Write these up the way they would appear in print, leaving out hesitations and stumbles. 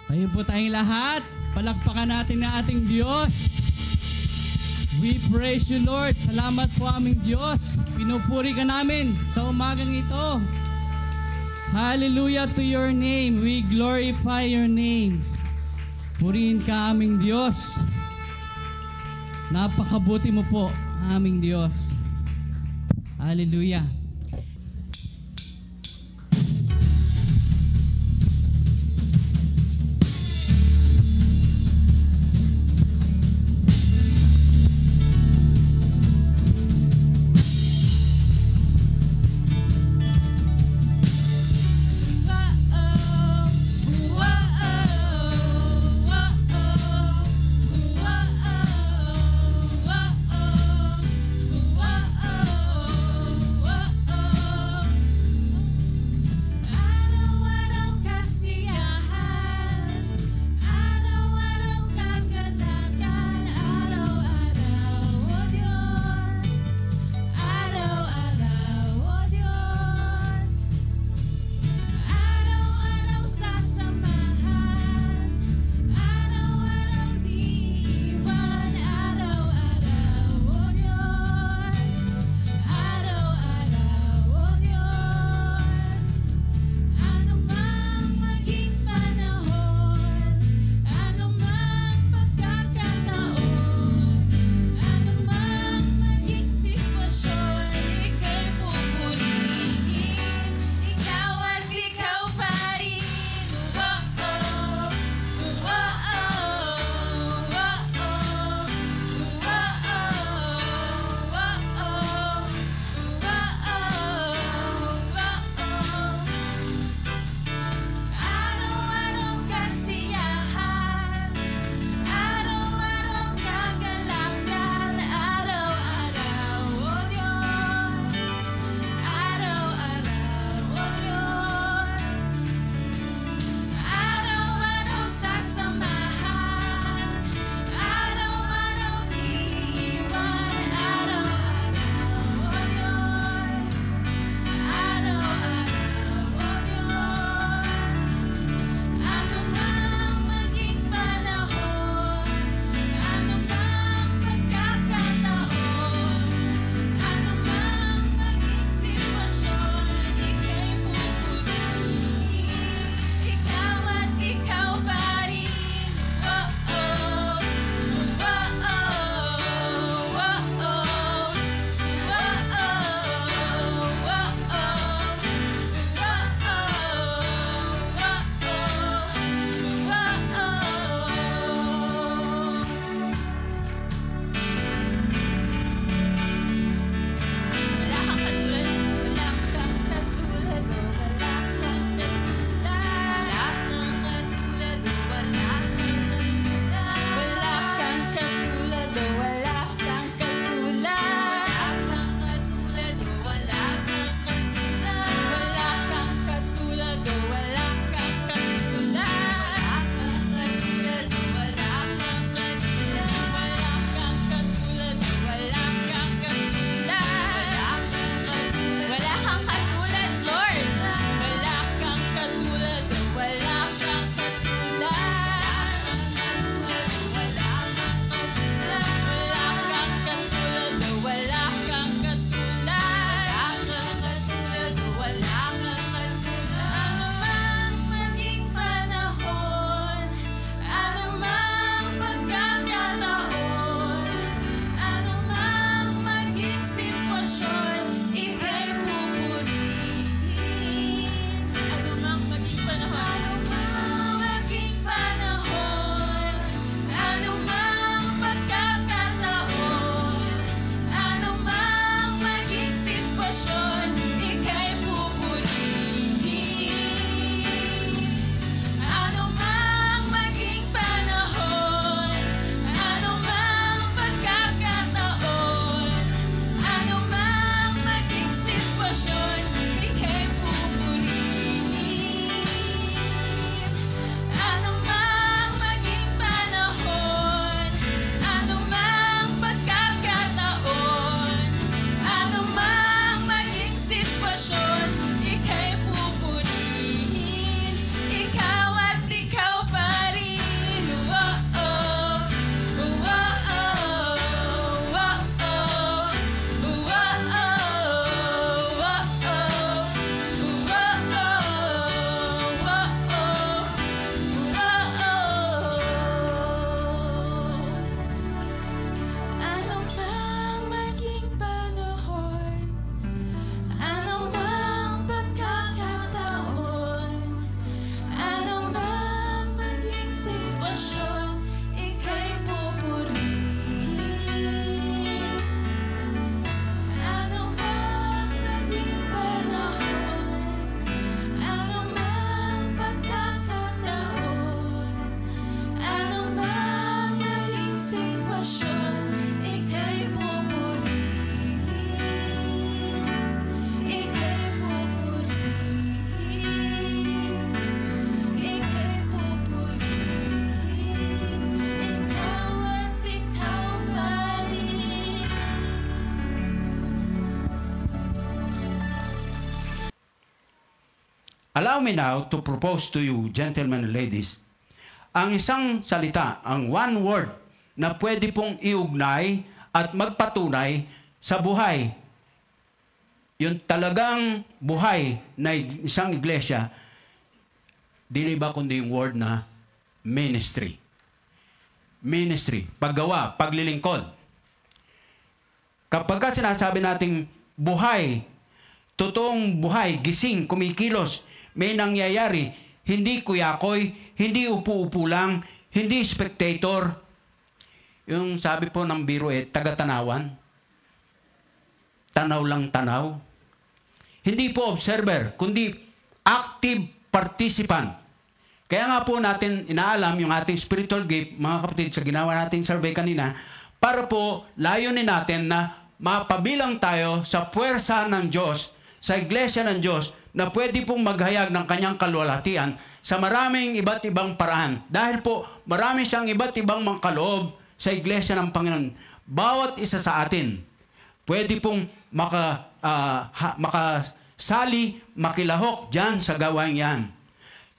Tayo po tayong lahat. Palakpakan natin ang ating Diyos. We praise you, Lord. Salamat po aming Diyos. Pinupuri ka namin sa umagang ito. Hallelujah to your name. We glorify your name. Purihin ka aming Diyos. Napakabuti mo po, aming Diyos. Hallelujah. Whoa. Allow me now to propose to you, gentlemen and ladies, ang isang salita, ang one word na pwede pong iugnay at magpatunay sa buhay. Yung talagang buhay na isang iglesia, dili ba kundi yung word na ministry. Ministry, paggawa, paglilingkod. Kapag ka sinasabi nating buhay, totoong buhay, gising, kumikilos, may nangyayari, hindi kuyakoy, hindi upo-upo lang, hindi spectator. Yung sabi po ng biro taga-tanawan. Tanaw lang tanaw. Hindi po observer, kundi active participant. Kaya nga po natin inaalam yung ating spiritual gift, mga kapatid, sa ginawa nating survey kanina, para po layunin natin na mapabilang tayo sa puwersa ng Diyos, sa iglesia ng Diyos, na pwede pong maghayag ng kanyang kalwalhatian sa maraming iba't ibang paraan. Dahil po, marami siyang iba't ibang mga kaloob sa iglesia ng Panginoon. Bawat isa sa atin, pwede pong makasali, makilahok dyan sa gawain yan.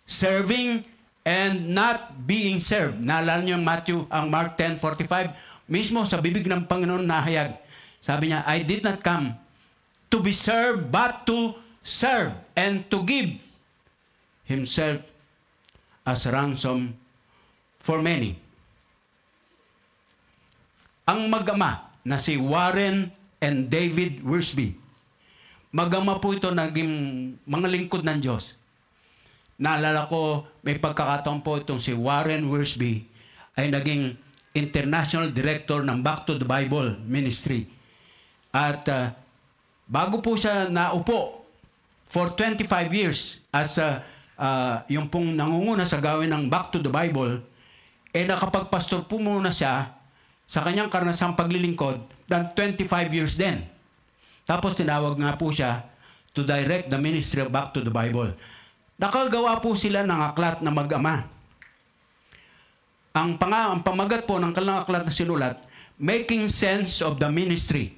Serving and not being served. Naalala niyo ang Mark 10:45, mismo sa bibig ng Panginoon nahayag. Sabi niya, I did not come to be served, but to serve and to give himself as ransom for many. Ang mag-ama na si Warren and David Wiersbe, mag-ama po ito naging mga lingkod ng Diyos. Naalala ko, may pagkakataon po itong si Warren Wiersbe ay naging International Director ng Back to the Bible Ministry. At bago po siya naupo for 25 years as yung pong nangunguna sa gawin ng Back to the Bible, nakapagpastor po muna siya sa kanyang karanasang paglilingkod ng 25 years din. Tapos tinawag nga po siya to direct the ministry of Back to the Bible. Nakagawa po sila ng aklat na mag-ama. Ang pamagat po ng kanilang aklat na sinulat, Making Sense of the Ministry.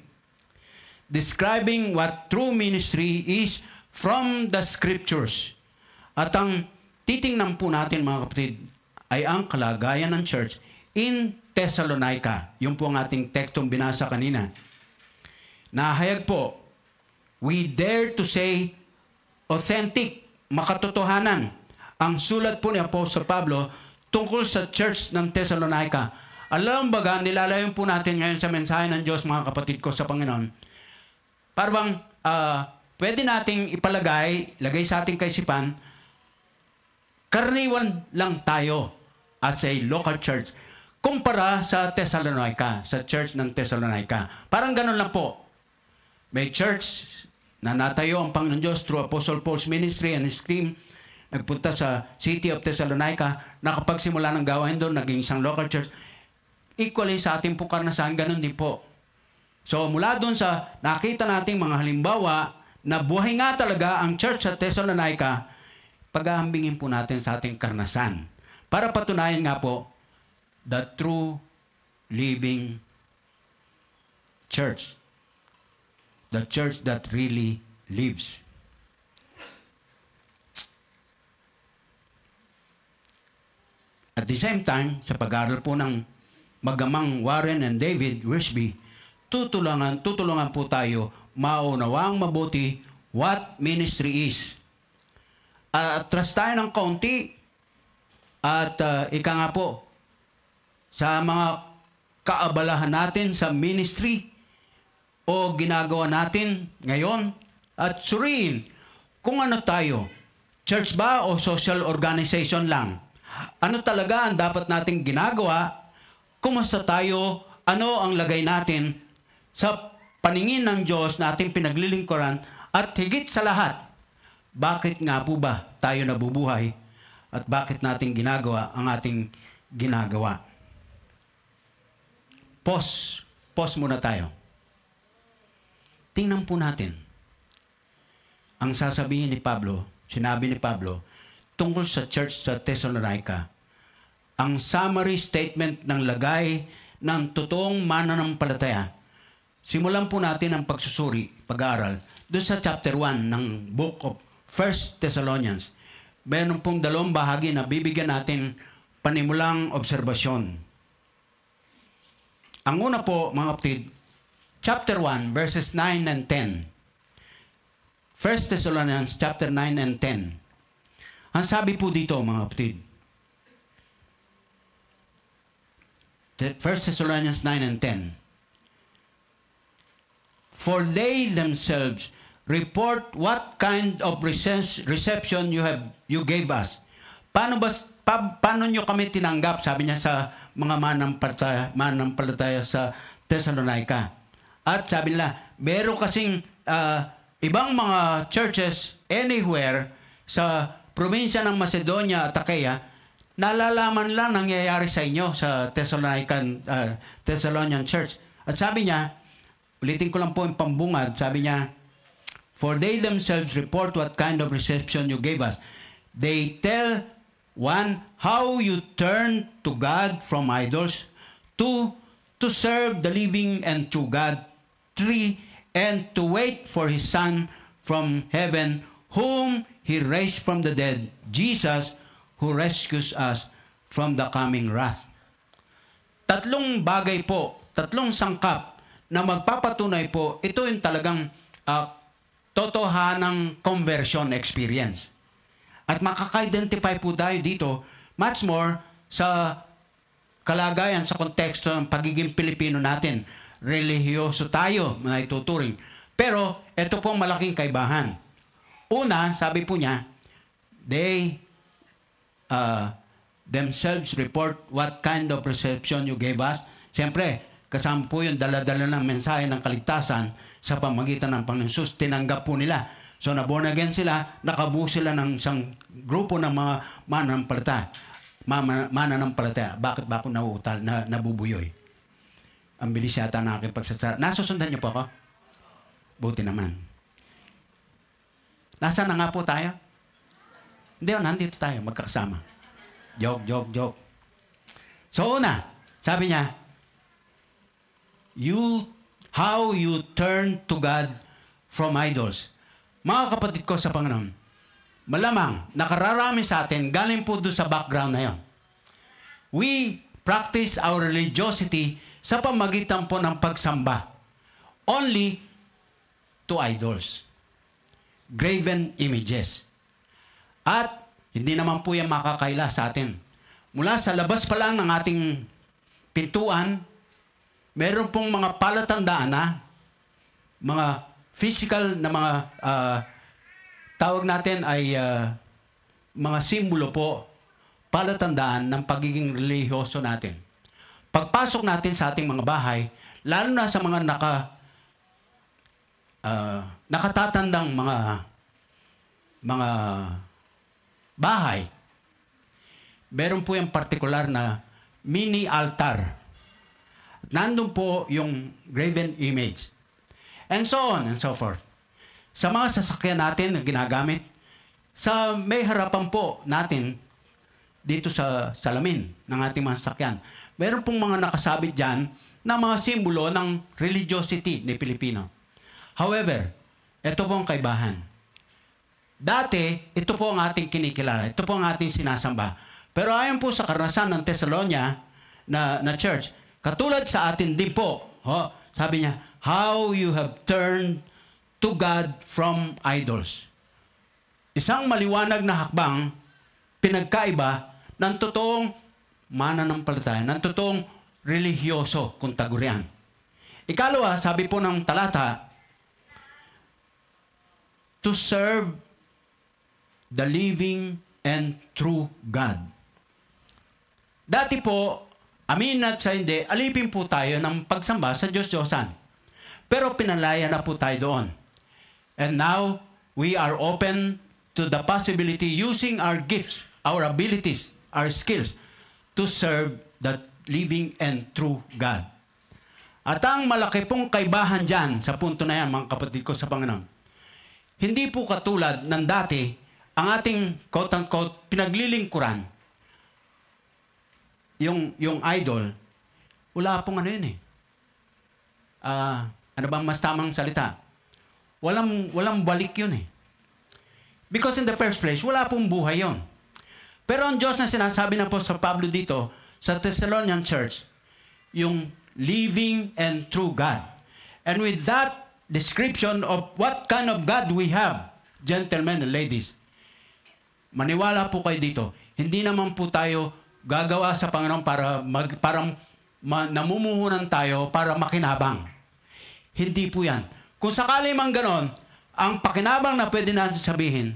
Describing what true ministry is from the Scriptures. At ang titingnan po natin mga kapatid ay ang kalagayan ng church in Thessalonica. Yung po ang ating tekstong binasa kanina. Nahayag po, we dare to say authentic, makatotohanan ang sulat po ni Apostle Pablo tungkol sa church ng Thessalonica. Alam baga, nilalayon po natin ngayon sa mensahe ng Diyos, mga kapatid ko sa Panginoon. Parang pwede nating lagay sa ating kaisipan, karaniwan lang tayo as a local church kumpara sa Thessalonica, sa church ng Thessalonica. Parang ganun lang po. May church na natayo ang Panginoon Diyos through Apostle Paul's ministry and his team. Nagpunta sa city of Thessalonica, nakapagsimula ng gawain doon, naging isang local church. Equally sa ating po karanasan, ganun din po. So mula doon sa nakita nating mga halimbawa na buhay nga talaga ang church sa Thessalonica, paghahambingin po natin sa ating karanasan. Para patunayan nga po, the true living church. The church that really lives. At the same time, sa pag-aaral po ng mag-amang Warren and David Wiersbe, tutulungan po tayo maunawang mabuti what ministry is. Atras tayo ng kaunti at ika nga po, sa mga kaabalahan natin sa ministry o ginagawa natin ngayon at suriin kung ano tayo, church ba o social organization lang? Ano talaga ang dapat nating ginagawa? Kumusta tayo? Ano ang lagay natin sa paningin ng Diyos na ating pinaglilingkuran? At higit sa lahat, bakit nga po ba tayo nabubuhay? At bakit natin ginagawa ang ating ginagawa? Pause muna tayo. Tingnan po natin ang sasabihin ni Pablo, sinabi ni Pablo, tungkol sa church sa Thessalonica. Ang summary statement ng lagay ng totoong mananampalataya. Simulan po natin ang pagsusuri, pag-aaral, doon sa chapter 1 ng book of 1 Thessalonians. Meron pong dalawang bahagi na bibigyan natin panimulang obserbasyon. Ang una po, mga kapatid, chapter 1, verses 9 and 10. 1 Thessalonians chapter 9 and 10. Ang sabi po dito, mga kapatid, 1 Thessalonians 9 and 10. For they themselves report what kind of reception you gave us. Paano nyo kami tinanggap? Sabi niya sa mga manampalataya sa Thessalonica. At sabi nila, meron kasing ibang mga churches anywhere sa probinsya ng Macedonia at Achaia, nalalaman lang nangyayari sa inyo sa Thessalonian Church. At sabi niya, ulitin ko lang po yung pambungad, sabi niya, for they themselves report what kind of reception you gave us. They tell, 1, how you turn to God from idols. 2, to serve the living and true God. 3, and to wait for His Son from heaven, whom He raised from the dead, Jesus, who rescues us from the coming wrath. Tatlong bagay po, tatlong sangkap na magpapatunay po, ito yung talagang totohanang conversion experience. At makaka-identify po tayo dito, much more sa kalagayan, sa konteksto ng pagiging Pilipino natin. Relihiyoso tayo, na ituturing. Pero, ito pong malaking kaibahan. Una, sabi po niya, they themselves report what kind of reception you gave us. Siyempre, kasama po yung dala-dala ng mensahe ng kaligtasan sa pamagitan ng Panginoon Jesus. Tinanggap po nila. So, na-born again sila, nakabuo sila ng isang grupo ng mga mananampalataya. Bakit ba ako nauutal, nabubuyoy? Ang bilis yata na aking pagsasara. Nasusundan niyo po ako? Buti naman. Nasaan na nga po tayo? Hindi, nandito tayo, magkakasama. Joke. So, una, sabi niya, how you turn to God from idols. Mga kapatid ko sa Panginoon, malamang nakararami sa atin, galing po doon sa background na yon. We practice our religiosity sa pamagitan po ng pagsamba only to idols, graven images. At hindi naman po yan makakaila sa atin. Mula sa labas pa lang ng ating pintuan, meron pong mga palatandaan na, mga physical na mga tawag natin ay mga simbolo po, palatandaan ng pagiging relihiyoso natin. Pagpasok natin sa ating mga bahay, lalo na sa mga nakatatandang mga bahay, meron po yung partikular na mini altar. Nandun po yung graven image. And so on and so forth. Sa mga sasakyan natin na ginagamit, sa may harapan po natin dito sa salamin ng ating mga sasakyan, meron pong mga nakasabit dyan na mga simbolo ng religiosity ni Pilipino. However, ito po ang kaibahan. Dati, ito po ang ating kinikilala. Ito po ang ating sinasamba. Pero ayon po sa karanasan ng Thessalonia na church, katulad sa atin din po, sabi niya, how you have turned to God from idols. Isang maliwanag na hakbang, pinagkaiba ng totoong mananampalataya, ng totoong relihiyoso kung tagurian. Ikalawa, sabi po ng talata, to serve the living and true God. Dati po, amin at sa hindi, alipin po tayo ng pagsamba sa Diyos-Diyosan. Pero pinalaya na po tayo doon. And now, we are open to the possibility using our gifts, our abilities, our skills to serve the living and true God. At ang malaki pong kaibahan dyan sa punto na yan, mga kapatid ko sa Panginoon, hindi po katulad ng dati, ang ating quote-unquote pinaglilingkuran, yung idol, wala pong ano yun eh. Ano bang mas tamang salita? Walang balik yun eh. Because in the first place, wala pong buhay yon. Pero ang Diyos na sinasabi na po sa Pablo dito, sa Thessalonian Church, yung living and true God. And with that description of what kind of God we have, gentlemen and ladies, maniwala po kayo dito. Hindi naman po tayo gagawa sa Panginoon parang namumuhunan tayo para makinabang. Hindi po yan. Kung sakali man ganon, ang pakinabang na pwede natin sabihin,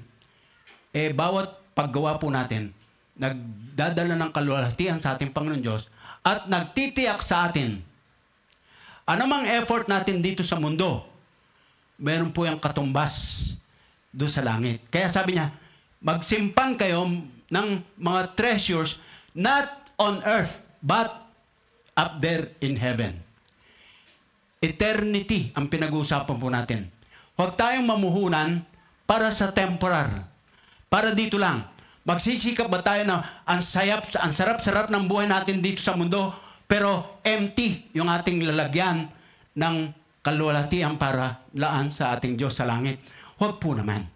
bawat paggawa po natin, nagdadala ng kaluwalhatian sa ating Panginoon Diyos at nagtitiyak sa atin, anumang effort natin dito sa mundo, meron po yung katumbas doon sa langit. Kaya sabi niya, magsimpan kayo ng mga treasures not on earth, but up there in heaven. Eternity ang pinag-uusapan po natin. Huwag tayong mamuhunan para sa temporal. Para dito lang. Magsisikap ba tayo na ang sarap-sarap ng buhay natin dito sa mundo, pero empty yung ating lalagyan ng kaluwalhatian para laan sa ating Diyos sa langit. Huwag po naman.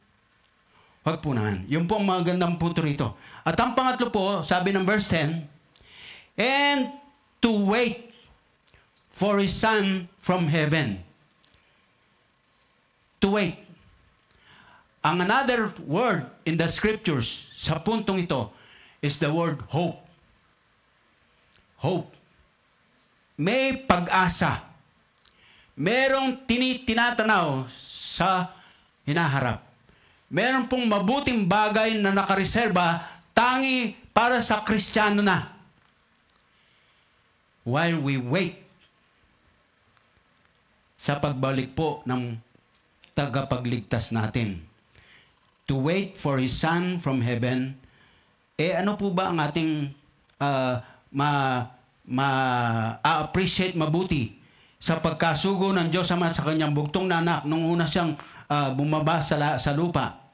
Huwag po naman. Yun po ang magandang punto rito. At ang pangatlo po, sabi ng verse 10, and to wait for His Son from heaven. To wait. Ang another word in the scriptures sa puntong ito is the word hope. Hope. May pag-asa. Merong tinatanaw sa hinaharap. Meron pong mabuting bagay na nakareserba tangi para sa Kristiyano na. While we wait sa pagbalik po ng tagapagligtas natin. To wait for His Son from heaven. Ano po ba ang ating ma-appreciate mabuti sa pagkasugo ng Diyos Ama sa kanyang bugtong na anak nung una siyang bumaba sa lupa?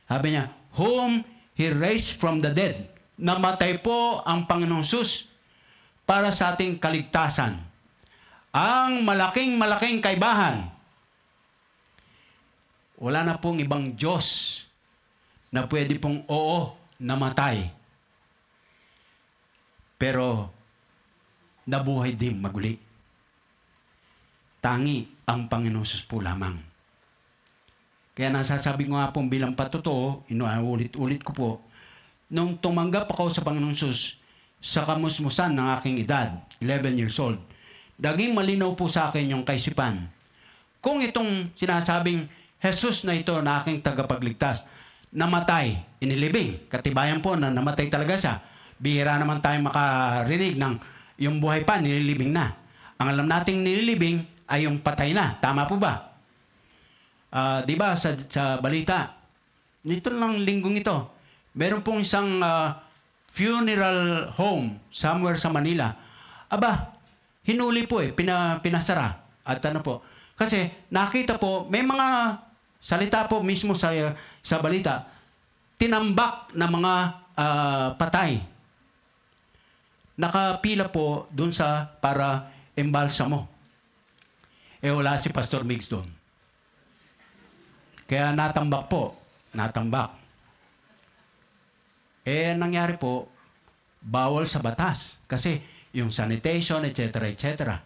Sabi niya, whom He raised from the dead. Namatay po ang Panginoong Sus para sa ating kaligtasan. Ang malaking kaibahan. Wala na pong ibang Diyos na pwede pong namatay. Pero nabuhay din maguli. Tangi ang Panginoon Sus po lamang. Kaya nasasabi ko nga pong bilang patotoo, inuulit-ulit ko po, nung tumanggap ako sa Panginoong Sus sa kamusmusan ng aking edad, 11 years old, naging malinaw po sa akin yung kaisipan. Kung itong sinasabing Jesus na ito na aking tagapagligtas, namatay, inilibing, katibayan po na namatay talaga siya. Bihira naman tayong makarinig ng yung buhay pa, nililibing na. Ang alam nating nililibing ay yung patay na. Tama po ba? Di ba sa balita, nito lang linggong ito, meron pong isang funeral home somewhere sa Manila. Aba, hinuli po pinasara. At ano po, kasi nakita po, may mga salita po mismo sa balita, tinambak na mga patay. Nakapila po dun sa para embalsamo. Wala si Pastor Migs doon. Kaya natambak po. Natambak. Nangyari po, bawal sa batas. Kasi yung sanitation, etc., etc.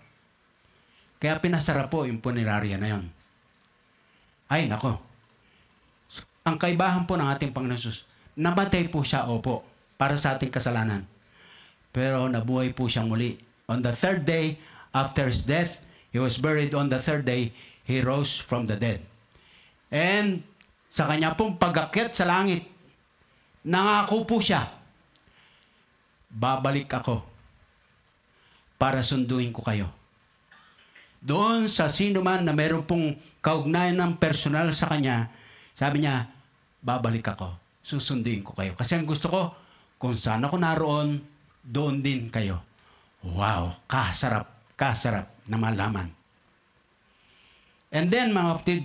Kaya pinasara po yung punerarya na yon. Ay, nako. Ang kaibahan po ng ating Panginoon Jesus, namatay po siya, opo, para sa ating kasalanan. Pero nabuhay po siyang muli. On the third day, after His death, He was buried. On the third day, He rose from the dead. And sa kanya pong pag-akyat sa langit, nangako po siya, babalik ako para sunduin ko kayo. Doon sa sino man na meron pong kaugnayan ng personal sa kanya, sabi niya, babalik ako, susunduin ko kayo. Kasi ang gusto ko, kung saan ako naroon, doon din kayo. Wow, kasarap na malaman. And then mga kapatid,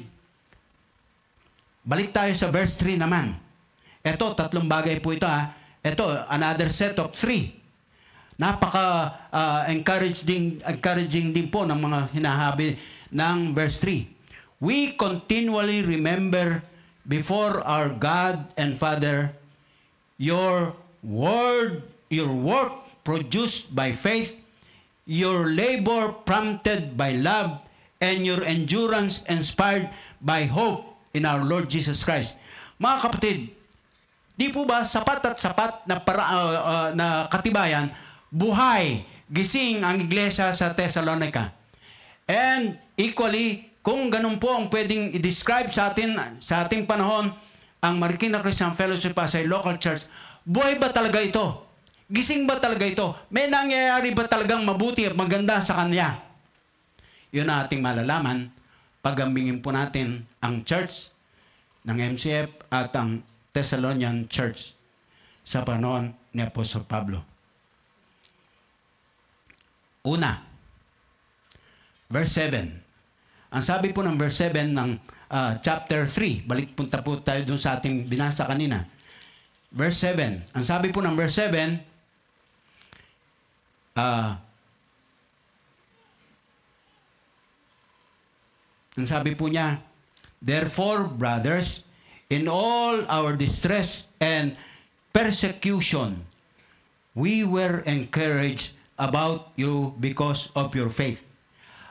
balik tayo sa verse 3 naman. Ito, tatlong bagay po ito ha. Ito, another set of 3. Encouraging din po ng mga hinahabi ng verse 3. We continually remember before our God and Father, your work produced by faith, your labor prompted by love, and your endurance inspired by hope in our Lord Jesus Christ. Mga kapatid, di po ba sapat at sapat na, na katibayan, buhay, gising ang iglesia sa Thessalonica? And equally, kung ganun po ang pwedeng i-describe sa ating panahon, ang Marikina Christian Fellowship as a local church, buhay ba talaga ito? Gising ba talaga ito? May nangyayari ba talagang mabuti at maganda sa Kanya? Yun ang ating malalaman pag-ambingin po natin ang church ng MCF at ang Thessalonian Church sa panahon ni Apostol Pablo. Una, verse 7. Ang sabi po ng verse 7 ng chapter 3, balik punta po tayo dun sa ating binasa kanina. Verse 7. Ang sabi po ng verse 7, ang sabi po niya, therefore, brothers, in all our distress and persecution, we were encouraged about you because of your faith.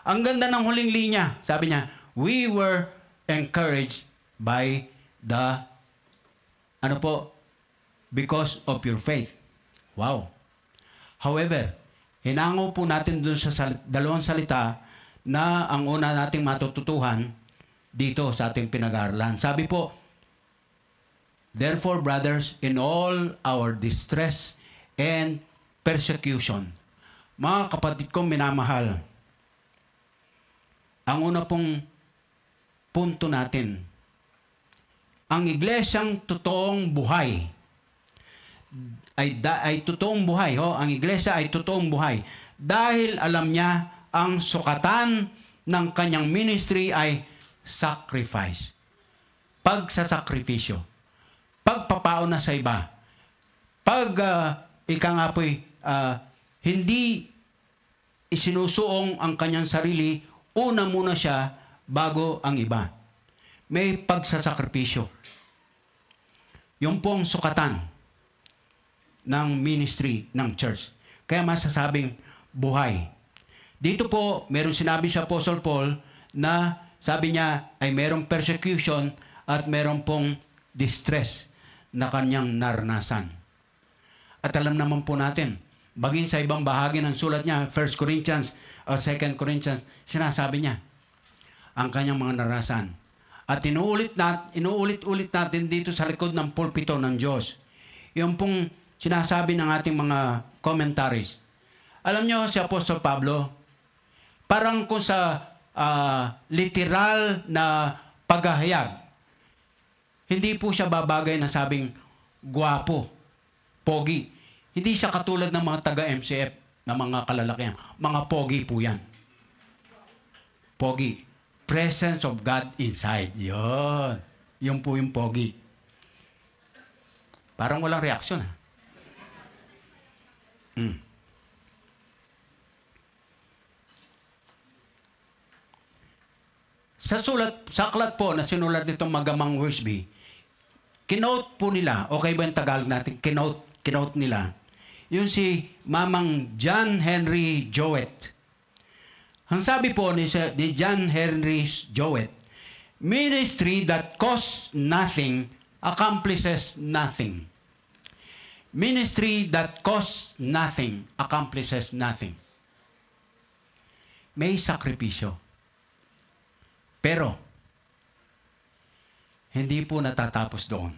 Ang ganda ng huling linya. Sabi niya, we were encouraged by the, because of your faith. Wow. However, hinango po natin dun sa dalawang salita na ang una nating matututuhan dito sa ating pinag-aaralan. Sabi po, therefore, brothers, in all our distress and persecution. Mga kapatid kong minamahal, ang una pong punto natin, ang iglesyang totoong buhay ay totoong buhay. Ang iglesia ay totoong buhay dahil alam niya ang sukatan ng kanyang ministry ay sacrifice. Pagsasakripisyo. Pagpapauna sa iba. Hindi isinusuong ang kanyang sarili, una muna siya bago ang iba. May pagsasakripisyo. Yung pong sukatan ng ministry ng church. Kaya masasabing buhay. Dito po, meron sinabi sa Apostle Paul na sabi niya ay merong persecution at meron pong distress na kanyang naranasan. At alam naman po natin, baging sa ibang bahagi ng sulat niya, 1 Corinthians o 2 Corinthians, sinasabi niya ang kanyang mga naranasan. At inuulit-ulit natin dito sa likod ng pulpito ng Diyos. Yung pong sinasabi ng ating mga commentaries. Alam niyo si Apostol Pablo, parang kung sa literal na paghahayag, hindi po siya babagay na sabing gwapo, pogi. Hindi siya katulad ng mga taga-MCF na mga kalalakihan. Mga pogi po yan. Pogi. Presence of God inside. Yun. Yun po yung pogi. Parang walang reaksyon, ha? Sa aklat po na sinulat nitong Magamang Worsby, kinote po nila, okay ba yung Tagalog natin? Kinote nila, yung si Mamang John Henry Jowett. Ang sabi po ni John Henry Jowett, ministry that costs nothing accomplishes nothing. Ministry that costs nothing accomplishes nothing. May sakripisyo. Pero, hindi po natatapos doon.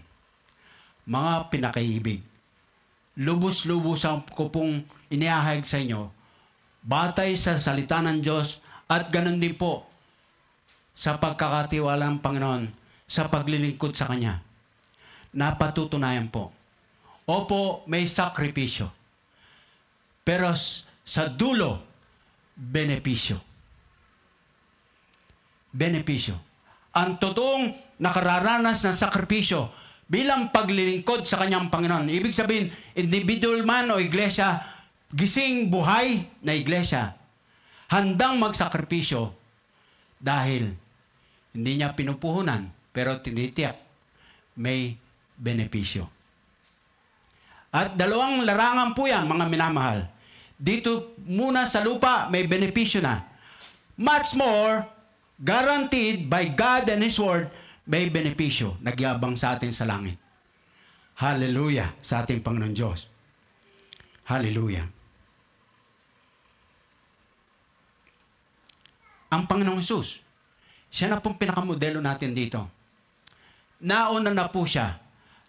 Mga pinakaibig, lubos-lubosan ko pong inihahayag sa inyo, batay sa salita ng Diyos at ganun din po sa pagkakatiwala ng Panginoon sa paglilingkod sa Kanya. Napatutunayan po. Opo, may sakripisyo. Pero sa dulo, benepisyo. Benepisyo. Ang totoong nakararanas ng sakripisyo bilang paglilingkod sa kanyang Panginoon. Ibig sabihin, individual man o iglesia, gising buhay na iglesia, handang magsakripisyo dahil hindi niya pinupuhunan, pero tinitiyak may benepisyo. At dalawang larangan po yan, mga minamahal. Dito muna sa lupa, may benepisyo na. Much more, guaranteed by God and His Word, may benepisyo. Nagyabang sa atin sa langit. Hallelujah sa ating Panginoon Diyos. Hallelujah. Ang Panginoong Hesus, siya na pong pinakamodelo natin dito. Nauna na po siya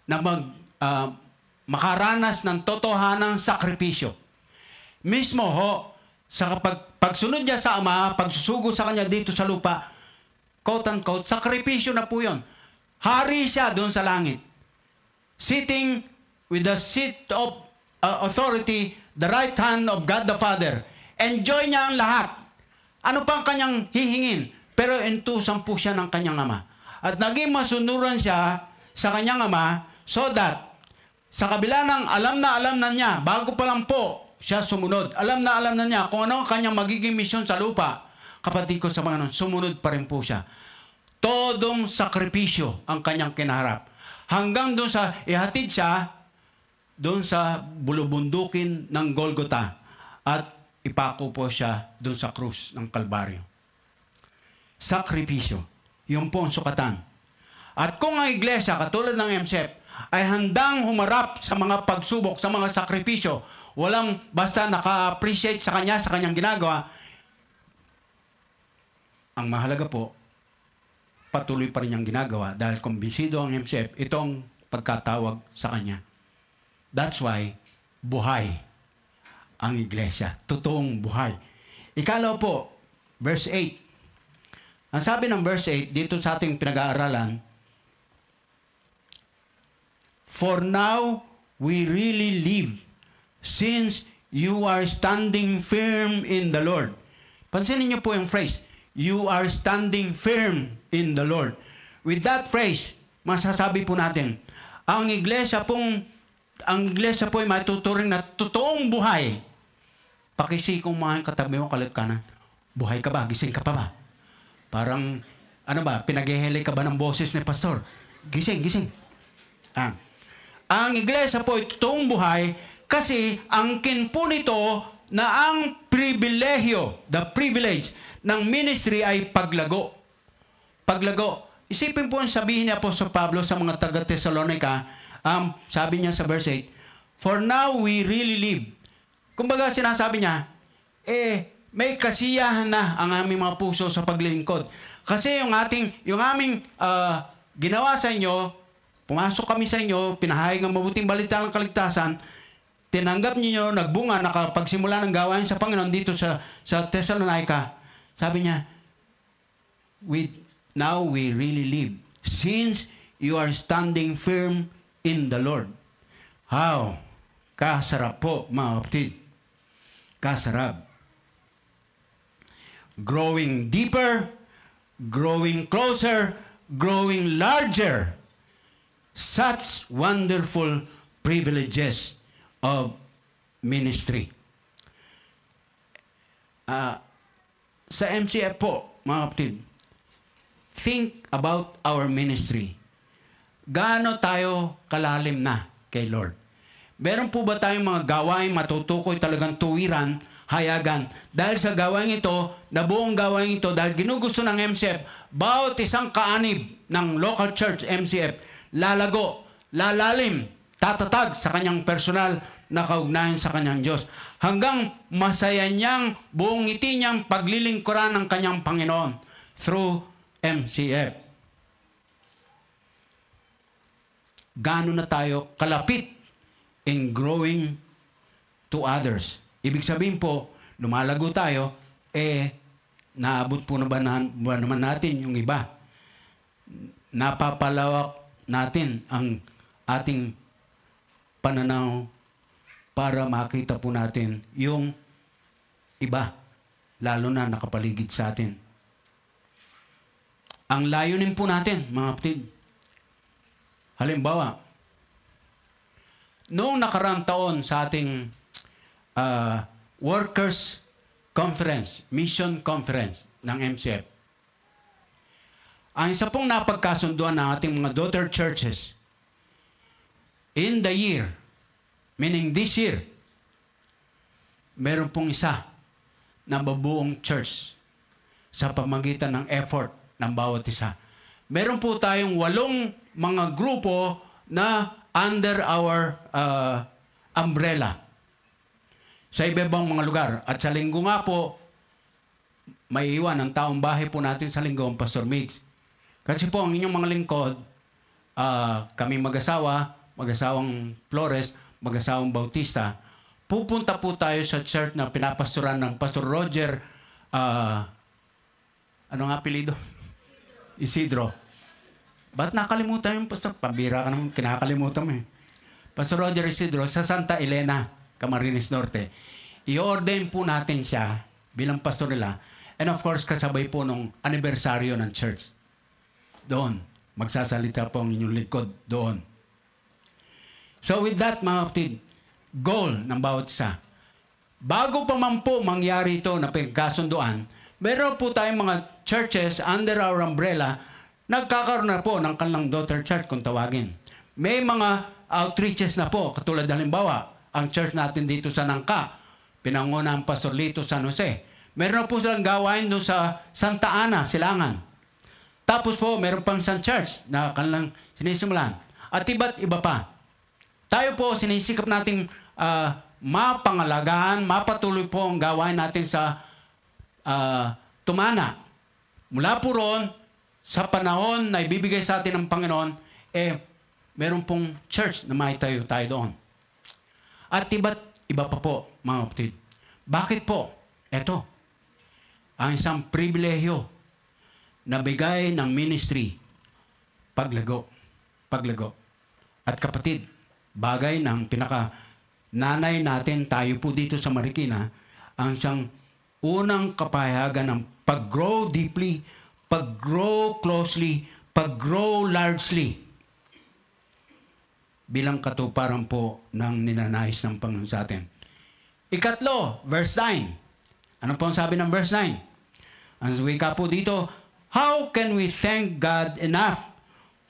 na makaranas ng totohanang sakripisyo. Mismo ho, sa pagsunod niya sa Ama, pagsusugo sa Kanya dito sa lupa, quote-unquote, sakripisyo na po yun. Hari siya doon sa langit. Sitting with the seat of authority, the right hand of God the Father. Enjoy niya ang lahat. Ano pang kanyang hihingin? Pero entusan po siya ng kanyang Ama. At naging masunuran siya sa kanyang Ama so that sa kabila ng alam na niya, bago pa lang po siya sumunod, alam na niya kung ano ang kanyang magiging misyon sa lupa. Kapatid ko sa Panginoon, sumunod pa rin po siya. Todong sakripisyo ang kanyang kinaharap. Hanggang doon sa ihatid siya doon sa bulubundukin ng Golgota at ipako po siya doon sa krus ng Kalbaryo. Sakripisyo. Yun po ang sukatan. At kung ang iglesia, katulad ng MCF, ay handang humarap sa mga pagsubok, sa mga sakripisyo, walang basta naka-appreciate sa kanyang ginagawa, ang mahalaga po, patuloy pa rin niyang ginagawa dahil kumbinsido ang MCF, ito ang pagkatawag sa kanya. That's why, buhay ang iglesia. Totoong buhay. Ikalaw po, verse 8. Ang sabi ng verse 8, dito sa ating pinag-aaralan, for now, we really live, since you are standing firm in the Lord. Pansinin niyo po yung phrase, you are standing firm in the Lord. With that phrase, masasabi po natin, ang iglesia po ay matuturing na totoong buhay. Pakisikong mga katabi mo kalit kanan, buhay ka ba? Gising ka pa ba? Parang, pinaghihili ka ba ng boses ni pastor? Gising. Ang iglesia po ay totoong buhay kasi angkin po nito na ang pribilehyo, the privilege ng ministry ay paglago. Paglago. Isipin po ang sabihin ni Apostol Pablo sa mga taga-Thessalonica, sabi niya sa verse 8, for now we really live. Kumbaga sinasabi niya, may kasiyahan na ang aming mga puso sa paglingkod. Kasi yung aming ginawa sa inyo, pumasok kami sa inyo, pinahayag ng mabuting balita ng kaligtasan, tinanggap niyo, nagbunga, nakapagsimula ng gawain sa Panginoon dito sa Thessalonica. Sabi niya, now we really live, since you are standing firm in the Lord. How? Kasarap po, mga kapatid. Kasarap. Growing deeper, growing closer, growing larger. Such wonderful privileges of ministry. Sa MCF po, mga kapatid, think about our ministry. Gaano tayo kalalim na kay Lord? Meron po ba tayong mga gawain matutukoy talagang tuwiran, hayagan? Dahil sa gawain ito, na buong gawain ito, dahil ginugusto ng MCF, bawat isang kaanib ng local church MCF, lalago, lalalim, tatatag sa kanyang personal na kaugnayan sa kanyang Diyos. Hanggang masaya niyang, buong ngiti niyang paglilingkuran ng kanyang Panginoon through MCF. Gaano na tayo kalapit in growing to others? Ibig sabihin po, lumalago tayo, naabot po na ba naman natin yung iba? Napapalawak natin ang ating pananaw para makita po natin yung iba, lalo na nakapaligid sa atin. Ang layunin po natin, mga kapatid, halimbawa, noong nakaraang taon sa ating workers conference, mission conference ng MCF, ang isa pong napagkasunduan ng ating mga daughter churches in the year, meaning this year, meron pong isa na mabuong church sa pamagitan ng effort ng bawat isa. Meron po tayong 8 mga grupo na under our umbrella sa iba-ibang mga lugar. At sa linggo nga po, may iwan ang taong bahay po natin sa linggo, ang Pastor Migs. Kasi po ang inyong mga lingkod, kami mag-asawang Flores, mag-asawang Bautista, pupunta po tayo sa church na pinapastoran ng Pastor Roger, ano nga apelido? Isidro. Ba't nakalimutan yung pastor? Pambira ka naman, kinakalimutan mo eh. Pastor Roger Isidro sa Santa Elena, Camarines Norte. I-ordain po natin siya bilang pastor nila. And of course, kasabay po nung anibersaryo ng church. Doon. Magsasalita po ang inyong lingkod doon. So with that, mga kapatid, goal ng bawat isa. Bago pa man po mangyari ito na pagkasunduan, meron po tayong mga churches under our umbrella, nagkakaroon na po ng kanilang daughter church kung tawagin. May mga outreaches na po, katulad halimbawa, ang church natin dito sa Nangka, pinanguna ang Pastor Lito San Jose. Meron na po silang gawain doon sa Santa Ana, Silangan. Tapos po, meron pang isang church na kanilang sinisimulan. At iba't iba pa. Tayo po, sinisikap nating mapangalagaan, mapatuloy po ang gawain natin sa Tumana. Mula po roon, sa panahon na ibibigay sa atin ng Panginoon, meron pong church na maitayo tayo doon. At iba't iba pa po, mga kapatid. Bakit po? Ito, ang isang pribilehyo na bigay ng ministry, paglago. At kapatid, bagay ng pinaka-nanay natin, tayo po dito sa Marikina, ang isang unang kapahayagan ng pag-grow deeply, pag-grow closely, pag-grow largely, bilang katuparan po ng ninanais ng Panginoon sa atin. Ikatlo, verse 9. Ano po ang sabi ng verse 9? Ang wika po dito, how can we thank God enough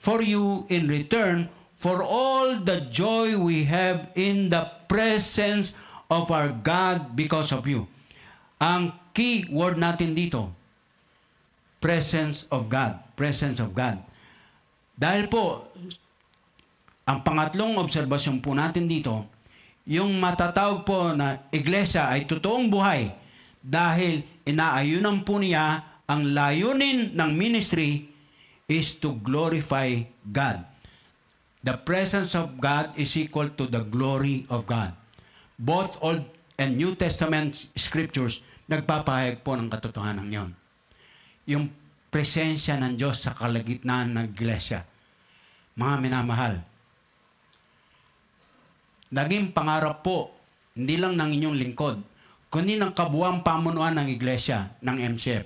for you in return for all the joy we have in the presence of our God because of you? Ang key word natin dito, presence of God. Presence of God. Dahil po, ang pangatlong obserbasyon po natin dito, yung matatawag po na iglesia ay totoong buhay dahil inaayunan po niya ang layunin ng ministry is to glorify God. The presence of God is equal to the glory of God. Both Old and New Testament scriptures nagpapahayag po ng katotohanan yon. Yung presensya ng Diyos sa kalagitnaan ng iglesia. Mga minamahal, naging pangarap po, hindi lang ng inyong lingkod, kundi ng kabuuang pamunuan ng iglesia, ng MCF.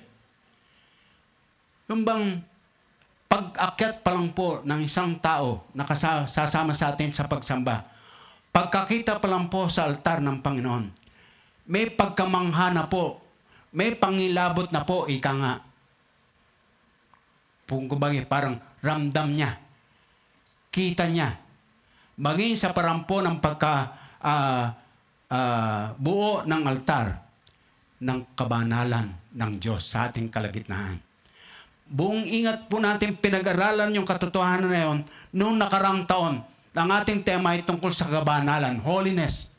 Yung bang pag-akyat pa lang po ng isang tao na sasama sa atin sa pagsamba, pagkakita pa lang po sa altar ng Panginoon, may pagkamangha na po, may pangilabot na po, ika nga. Kumbaga, parang ramdam niya, kita niya, maging sa parampo ng buo ng altar ng kabanalan ng Diyos sa ating kalagitnaan. Buong ingat po natin pinag-aralan yung katotohanan na yun noong nakarang taon. Ang ating tema ay tungkol sa kabanalan, holiness.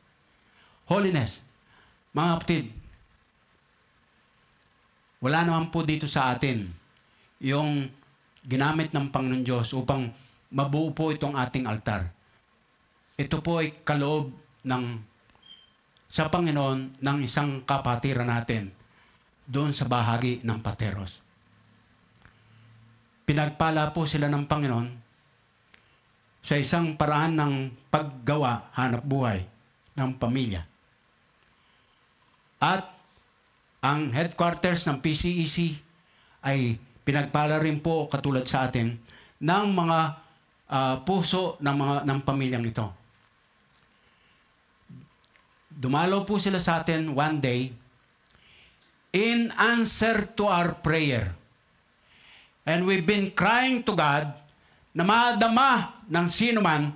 Holiness. Mga kapatid, wala naman po dito sa atin yung ginamit ng Panginoon Diyos upang mabuo po itong ating altar. Ito po ay kaloob sa Panginoon ng isang kapatiran natin doon sa bahagi ng Pateros. Pinagpala po sila ng Panginoon sa isang paraan ng paggawa, hanap buhay ng pamilya. At ang headquarters ng PCEC ay pinagpala rin po katulad sa atin ng mga puso ng pamilyang ito. Dumalaw po sila sa atin one day in answer to our prayer. And we've been crying to God na madama ng sino man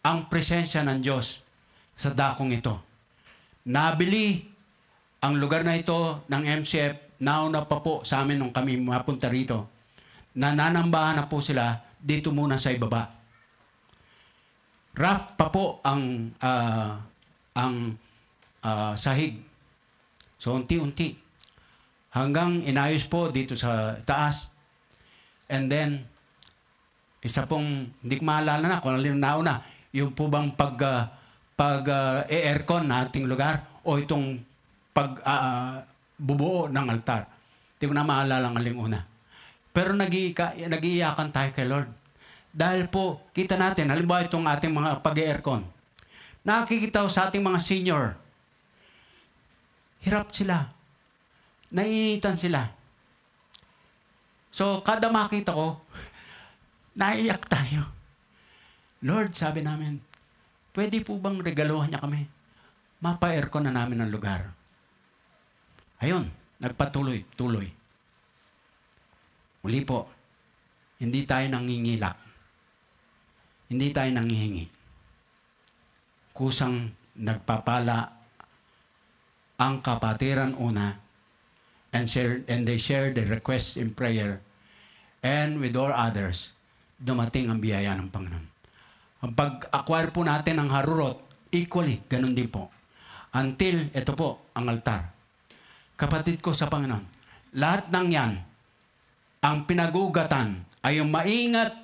ang presensya ng Diyos sa dakong ito. Nabili ang lugar na ito ng MCF, nauna pa po sa amin nung kami mapunta rito. Nananambahan na po sila dito muna sa ibaba. Rough pa po ang sahig. So, unti-unti. Hanggang inayos po dito sa taas. And then, isa pong, hindi ko maalala na kung alin nauna, yung po bang aircon na ating lugar o itong bubuo ng altar. Hindi ko na maalala ang aling una. Pero nag-iiyakan tayo kay Lord. Dahil po, kita natin, halimbawa itong ating mga pag-aircon. Nakikita ko sa ating mga senior, hirap sila. Naiinitan sila. So, kada makita ko, naiiyak tayo. Lord, sabi namin, pwede po bang regaluhan niya kami? Mapa-aircon na namin ang lugar. Ayun, nagpatuloy-tuloy. Muli po, hindi tayo nangingilak. Hindi tayo nangihingi. Kusang nagpapala ang kapatiran una and they share the request in prayer, and with all others, dumating ang biyaya ng Panginoon. Ang pag-acquire po natin ng harurot, equally, ganun din po. Until, ito po, ang altar. Kapatid ko sa Panginoon, lahat ng yan, ang pinagugatan ay yung maingat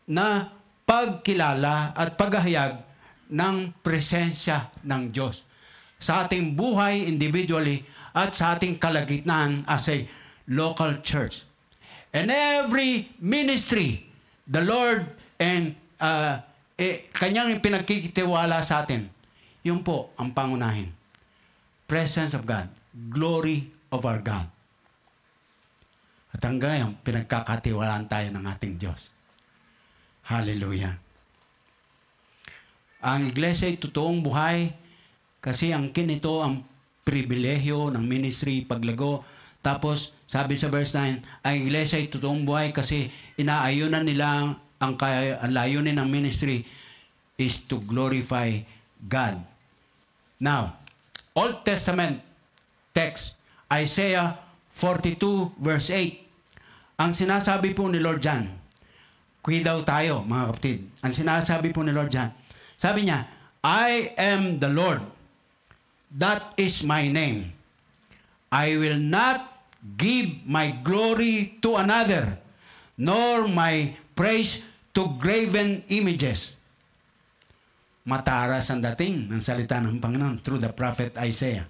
na pagkilala at paghahayag ng presensya ng Diyos sa ating buhay individually at sa ating kalagitnaan as a local church. And every ministry, the Lord and kanyang pinagkikitiwala sa atin, yun po ang pangunahin. Presence of God, glory of our God. At hanggang ngayon, pinagkakatiwalaan tayo ng ating Diyos. Hallelujah. Ang iglesia ay totoong buhay kasi ang kinito ang pribilehyo ng ministry, paglago. Tapos, sabi sa verse 9, ang iglesia ay totoong buhay kasi inaayunan nila ang layunin ng ministry is to glorify God. Now, Old Testament text, Isaiah 42 verse 8. Ang sinasabi po ni Lord John, kuwi daw tayo mga kapatid. Ang sinasabi po ni Lord John, sabi niya, I am the Lord. That is my name. I will not give my glory to another, nor my praise to graven images. Mataras ang dating ng salita ng Panginoon through the prophet Isaiah.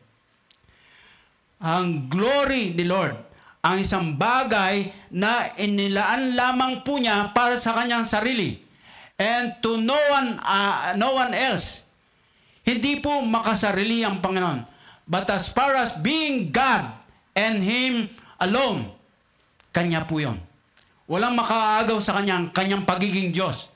Ang glory ni Lord, ang isang bagay na inilaan lamang po niya para sa kanyang sarili. And to no one else. Hindi po makasarili ang Panginoon. But as far as being God and Him alone, Kanya po yun. Walang makaagaw sa kanyang pagiging Diyos.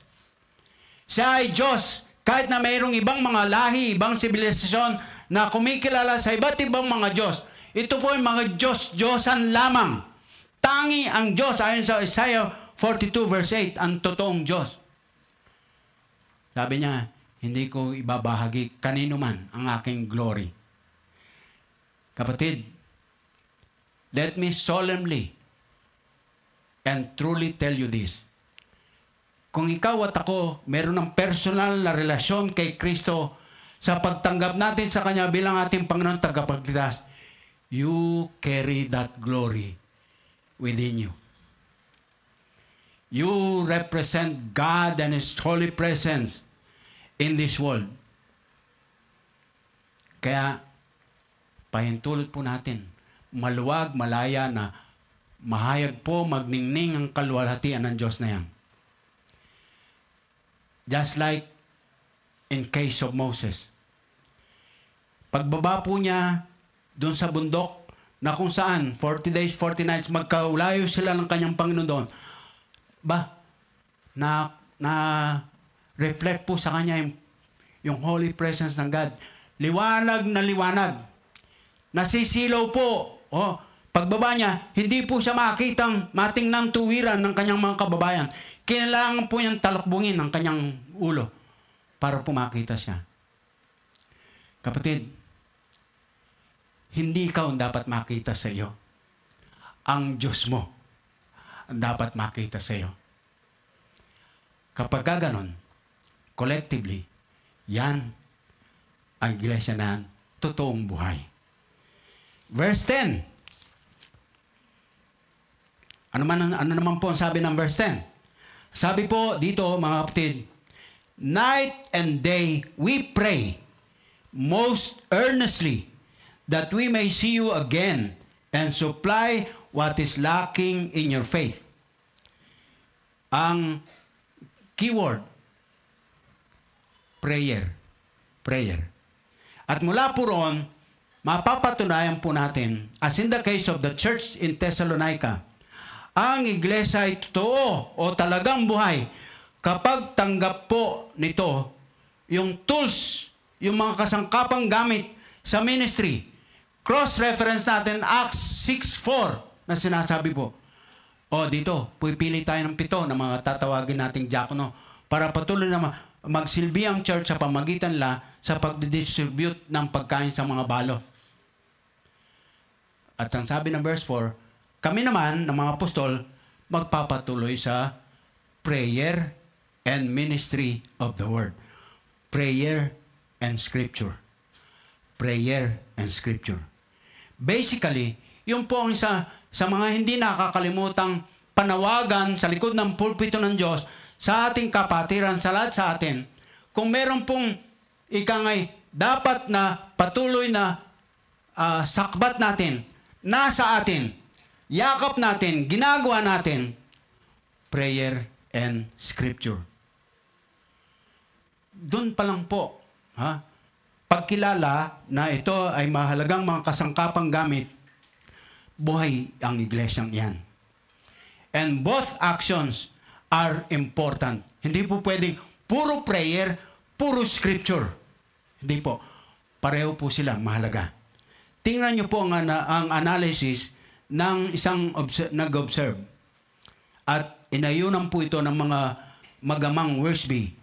Siya ay Diyos. Kahit na mayroong ibang mga lahi, ibang sibilisasyon na kumikilala sa iba't ibang mga Diyos, ito po ay mga Diyos-Diyosan lamang. Tangi ang Diyos, ayon sa Isaiah 42 verse 8, ang totoong Diyos. Sabi niya, hindi ko ibabahagi kanino man ang aking glory. Kapatid, let me solemnly and truly tell you this. Kung ikaw at ako, meron ng personal na relasyon kay Kristo sa pagtanggap natin sa Kanya bilang ating Panginoon tagapagligtas, you carry that glory within you. You represent God and His holy presence in this world. Kaya, pahintulot po natin, maluwag, malaya na mahayag po, magningning ang kaluwalhatian ng Diyos na yan. Just like in case of Moses. Pagbaba po niya doon sa bundok na kung saan 40 days, 40 nights, magkaulayo sila ng kanyang Panginoon doon. Na reflect po sa kanya yung holy presence ng God. Liwanag na liwanag. Nasisilaw po. Pagbaba niya, hindi po siya matingnang tuwiran ng kanyang mga kababayan. Kailangan po niyang talakbungin ang kanyang ulo para pumakita siya. Kapatid, hindi ikaw ang dapat makita sa iyo. Ang Diyos mo ang dapat makita sa iyo. Kapag ganon, collectively, yan ang iglesia na totoong buhay. Verse 10. Ano naman po ang sabi ng verse 10? Sabi po dito, mga kapatid, night and day we pray most earnestly that we may see you again and supply what is lacking in your faith. Ang keyword, prayer. Prayer. At mula po roon, mapapatunayan po natin, as in the case of the church in Thessalonica, ang iglesia ay totoo o talagang buhay kapag tanggap po nito yung tools, yung mga kasangkapang gamit sa ministry. Cross-reference natin Acts 6:4 na sinasabi po. O dito, pipili tayo ng 7 na mga tatawagin nating diakono para patuloy na magsilbi ang church sa pamagitan sa pagdidistribute ng pagkain sa mga balo. At ang sabi ng verse 4, kami naman, ng mga apostol, magpapatuloy sa prayer and ministry of the word. Prayer and scripture. Prayer and scripture. Basically, yun po ang isa sa mga hindi nakakalimutang panawagan sa likod ng pulpito ng Diyos sa ating kapatiran, sa lahat sa atin. Kung meron pong ikangay, dapat na patuloy na sakbat natin, nasa atin, yakap natin, ginagawa natin, prayer and scripture. Doon pa lang po, pagkilala na ito ay mahalagang mga kasangkapang gamit, buhay ang iglesyang iyan. And both actions are important. Hindi po pwedeng puro prayer, puro scripture. Hindi po. Pareho po sila mahalaga. Tingnan niyo po ang analysis ng isang nag-observe. At inayunan po ito ng mga magamang Wiersbe.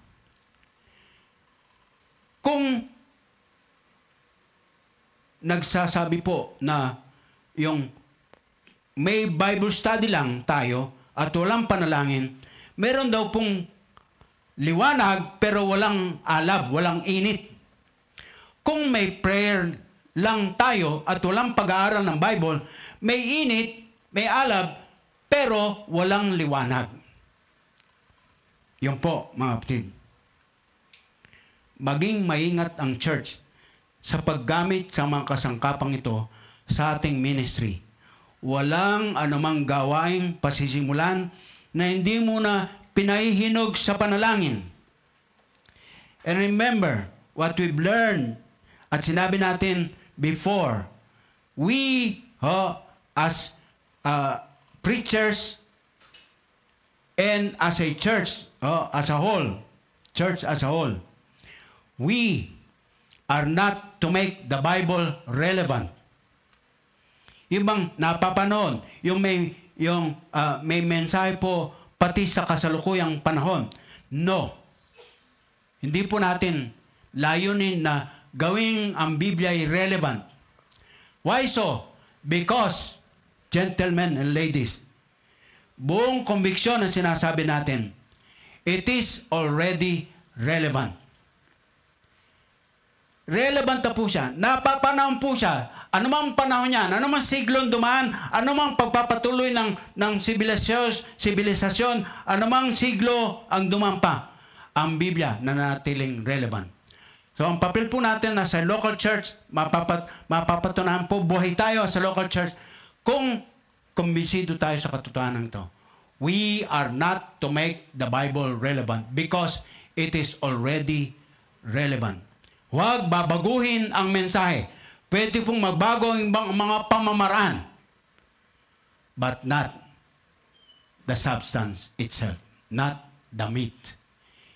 Kung nagsasabi po na yung may Bible study lang tayo at walang panalangin, meron daw pong liwanag pero walang alab, walang init. Kung may prayer lang tayo at walang pag-aaral ng Bible, may init, may alab, pero walang liwanag. Yun po, mga kapatid. Maging maingat ang church sa paggamit sa mga kasangkapang ito sa ating ministry. Walang anumang gawaing pasisimulan na hindi muna pinahihinog sa panalangin. And remember what we've learned at sinabi natin before, we as preachers and as a church as a whole, we are not to make the Bible relevant. Yung bang napapanood, yung may mensahe po pati sa kasalukuyang panahon. No. Hindi po natin layunin na gawing ang Biblia ay relevant. Why so? Because, gentlemen and ladies, buong conviction ang sinasabi natin, it is already relevant. Relevant na po siya. Napapanahon po siya. Anumang panahon yan, anumang siglong dumaan, anumang pagpapatuloy ng sibilisasyon, anumang siglo ang dumaan pa, ang Biblia nananatiling relevant. So, ang papel po natin na sa local church, mapapatunahan po, buhay tayo sa local church, kung kumbinsido tayo sa katotohanan ito. We are not to make the Bible relevant because it is already relevant. Huwag babaguhin ang mensahe. Pwede pong magbago ang mga pamamaraan, but not the substance itself, not the meat.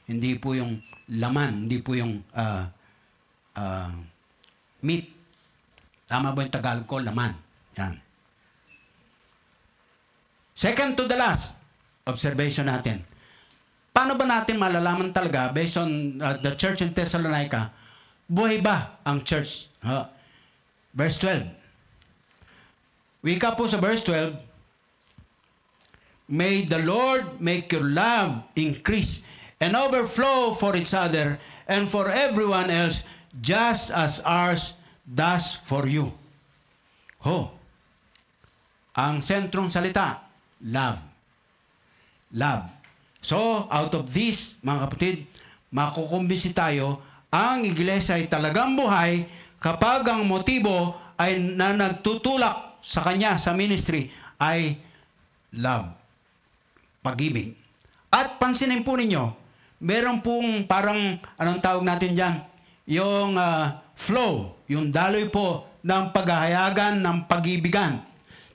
Hindi po yung laman, hindi po yung meat. Tama ba yung Tagalog ko? Laman. Yan. Second to the last observation natin. paano ba natin malalaman talaga based on the church in Thessalonica, buhay ba ang church? Verse 12. Wika po sa verse 12, may the Lord make your love increase and overflow for each other and for everyone else, just as ours does for you. Ang sentrong salita, love. Love. So, out of this, mga kapatid, makukumbisi tayo, ang iglesia ay talagang buhay kapag ang motibo ay na nagtutulak sa kanya, sa ministry, ay love. Pag-ibig. At pansinin po ninyo, meron pong parang, anong tawag natin dyan? Yung flow, yung daloy po ng paghahayagan, ng pag-ibigan.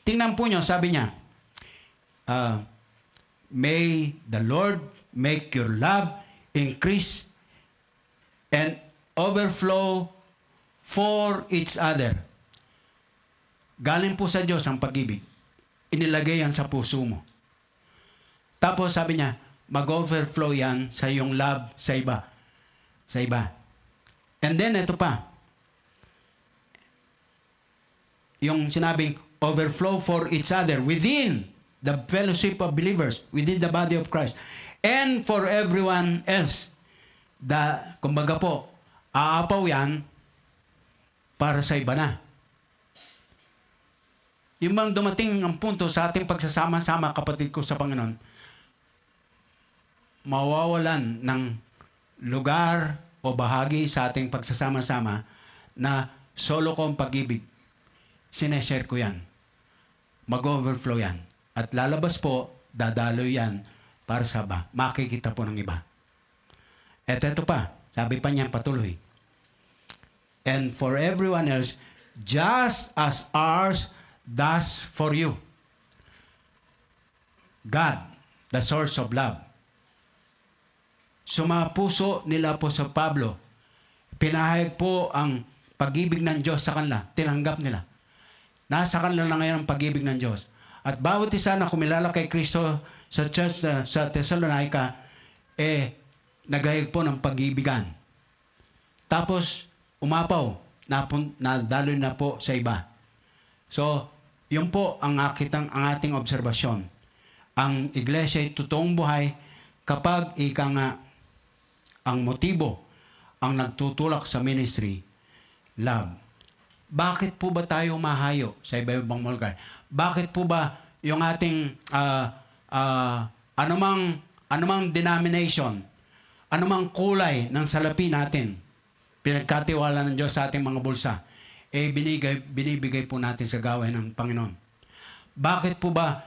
Tingnan po nyo, sabi niya, may the Lord make your love increase and overflow for each other. Galing po sa Diyos ang pag-ibig. Inilagay yan sa puso mo. Tapos sabi niya, mag-overflow yan sa iyong love sa iba. Sa iba. And then, ito pa. Yung sinabing, overflow for each other within the fellowship of believers, within the body of Christ. And for everyone else. Kumbaga po, aapaw yan para sa iba na. Yung bang dumating ang punto sa ating pagsasama-sama, kapatid ko sa Panginoon, mawawalan ng lugar o bahagi sa ating pagsasama-sama na solo ko ang pag-ibig. Sineshare ko yan. Mag-overflow yan. At lalabas po, dadaloy yan para sa iba. Makikita po ng iba. At ito pa, sabi pa niya patuloy. And for everyone else, just as ours does for you. God, the source of love. Sumapuso nila po sa Pablo. Pinahayag po ang pag-ibig ng Diyos sa kanila. Tinanggap nila. Nasa kanila na ngayon ang pag-ibig ng Diyos. At bawat isa na kumilala kay Kristo sa church sa Thessalonica, naghayag po ng pag-ibigan. Tapos, umapaw. Nadaloy na po sa iba. So, yun po ang ating obserbasyon. Ang iglesia ay totoong buhay kapag ang motibo, ang nagtutulak sa ministry, love. Bakit po ba tayo mahayo sa iba-ibang lugar? Bakit po ba yung ating anumang denomination, anumang kulay ng salapi natin, pinagkatiwala ng Diyos sa ating mga bulsa, binibigay po natin sa gawain ng Panginoon. Bakit po ba,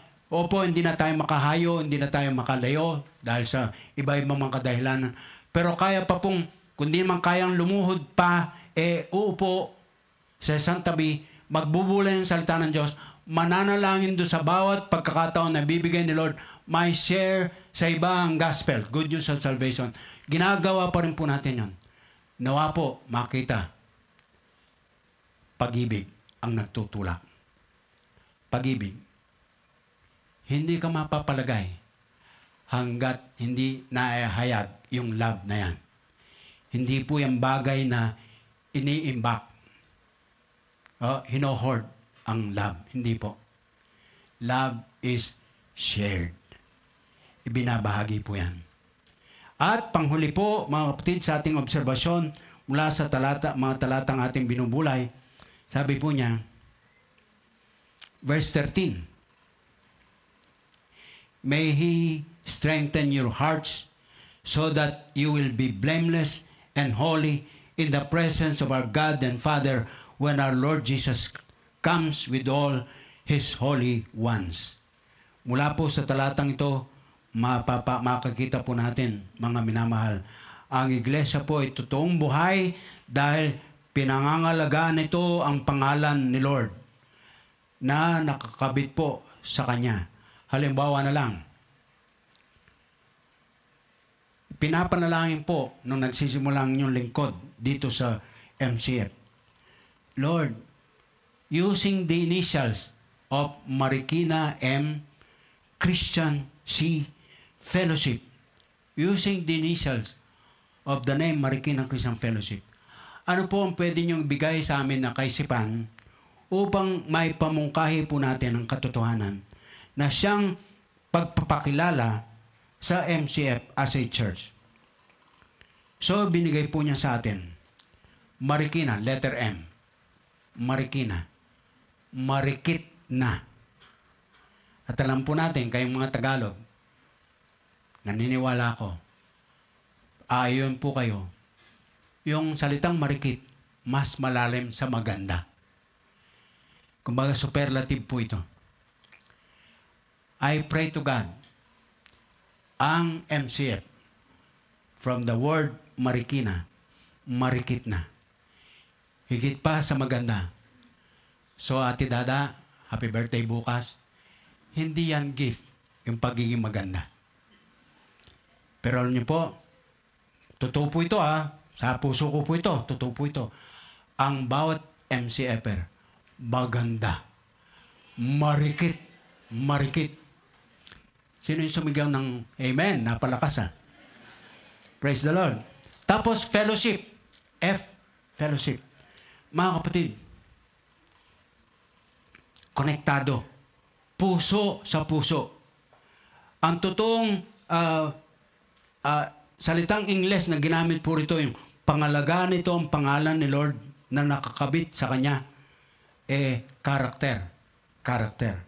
hindi na tayo makahayo, hindi na tayo makalayo dahil sa iba-ibang mga kadahilanan. Pero kaya pa pong, kundi man kayang lumuhod pa, uupo sa isang tabi, magbubulay ng salita ng Diyos, mananalangin doon sa bawat pagkakataon na bibigay ni Lord, may share sa iba ang gospel, good news of salvation. Ginagawa pa rin po natin yon. Nawa po, makita, pag-ibig ang nagtutulak. Pag-ibig. Hindi ka mapapalagay hanggat hindi naihayag yung love na yan. Hindi po yung bagay na iniimbak. Hinohoard ang love. Hindi po. Love is shared. Ibinabahagi po yan. At panghuli po, mga kapatid, sa ating obserbasyon mula sa mga talatang ating binubulay, sabi po niya, verse 13, may He strengthen your hearts so that you will be blameless and holy in the presence of our God and Father when our Lord Jesus comes with all His holy ones. Mula po sa talatang ito, makakita po natin, mga minamahal, ang iglesia po ay totoong buhay dahil pinangangalagaan nito ang pangalan ni Lord na nakakabit po sa Kanya. Halimbawa na lang, pinapanalangin po nung nagsisimulang yung lingkod dito sa MCF. Lord, using the initials of Marikina M, Christian C, Fellowship, using the initials of the name Marikina Christian Fellowship. Ano po ang pwede niyong bigay sa amin na kaisipan upang may pamungkahi po natin ang katotohanan na siyang pagpapakilala sa MCF as a church. So, binigay po niya sa atin, Marikina, letter M. Marikina. Marikit na. At alam po natin, kayong mga Tagalog, naniniwala ko, ayon po kayo, yung salitang marikit, mas malalim sa maganda. Kumbaga, superlative po ito. I pray to God, ang MCF, from the word Marikina, marikit na. Higit pa sa maganda. So, Ate Dada, happy birthday bukas. Hindi yan gift, yung pagiging maganda. Pero alam niyo po, totoo po ito sa puso ko po ito, totoo po ito. Ang bawat MCFer, maganda. Marikit. Marikit. Sino yung sumigaw ng amen? Napalakas Praise the Lord. Tapos, fellowship. F, fellowship. Mga kapatid, konektado. Puso sa puso. Ang totoong salitang Ingles na ginamit po rito, yung pangalagaan nito ang pangalan ni Lord na nakakabit sa Kanya, karakter. Karakter.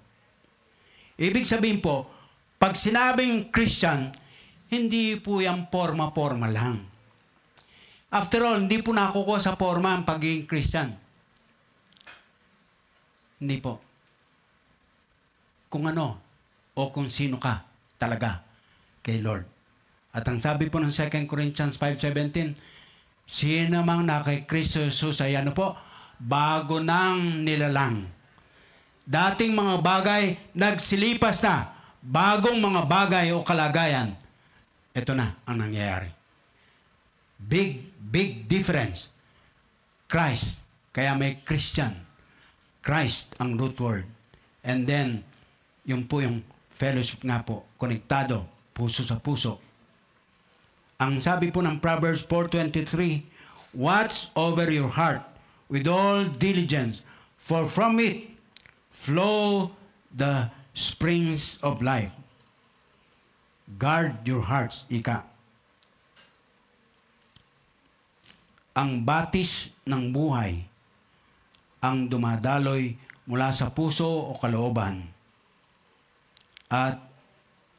Ibig sabihin po, pag sinabing Christian, hindi po yan forma-forma lang. After all, hindi po nakukuha sa forma ang pagiging Christian. Hindi po. Kung ano o kung sino ka talaga kay Lord. At ang sabi po ng 2 Corinthians 5:17, sino mang na kay Kristo Jesus ay ano po? Bago nang nilalang. Dating mga bagay nagsilipas na. Bagong mga bagay o kalagayan. Ito na ang nangyayari. Big difference. Christ. Kaya may Christian. Christ ang root word. And then, yun po yung fellowship nga po. Konektado. Puso sa puso. Ang sabi po ng Proverbs 4:23, watch over your heart with all diligence, for from it flow the springs of life. Guard your hearts, ika. Ang batis ng buhay ang dumadaloy mula sa puso o kalooban. At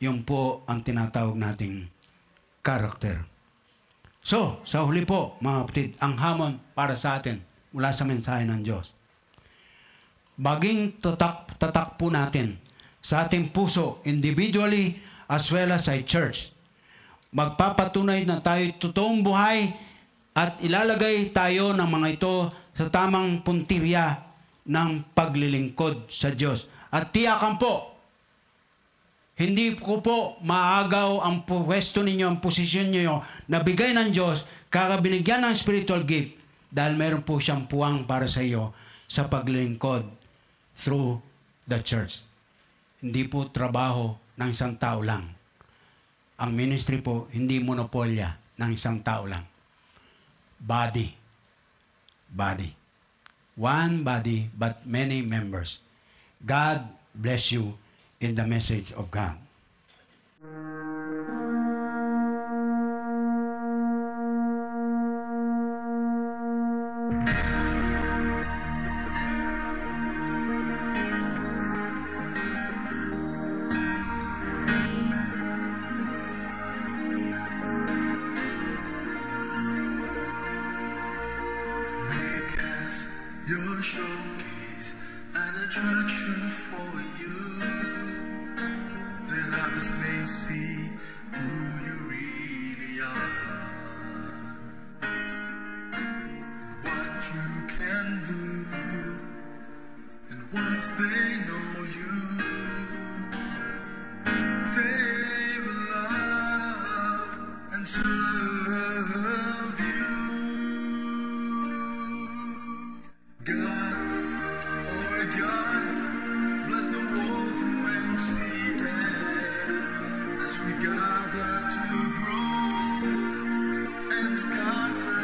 yun po ang tinatawag nating character. So, sa huli po, mga kapatid, ang hamon para sa atin mula sa mensahe ng Diyos. Baging tatak po natin sa ating puso, individually as well as sa church. Magpapatunay na tayo totoong buhay at ilalagay tayo ng mga ito sa tamang puntirya ng paglilingkod sa Diyos. At tiyakan po, hindi ko po maagaw ang pwesto ninyo, ang posisyon ninyo na bigay ng Diyos, kakabinigyan ng spiritual gift dahil meron po siyang puwang para sa iyo sa paglilingkod through the church. Hindi po trabaho ng isang tao lang. Ang ministry po, hindi monopolya ng isang tao lang. Body. One body, but many members. God bless you in the message of God. Your showcase an attraction for you, then others may see who you really are, what you can do, and once they know you, they will love and serve you. Bless the world through MCF as we gather to grow. scattered.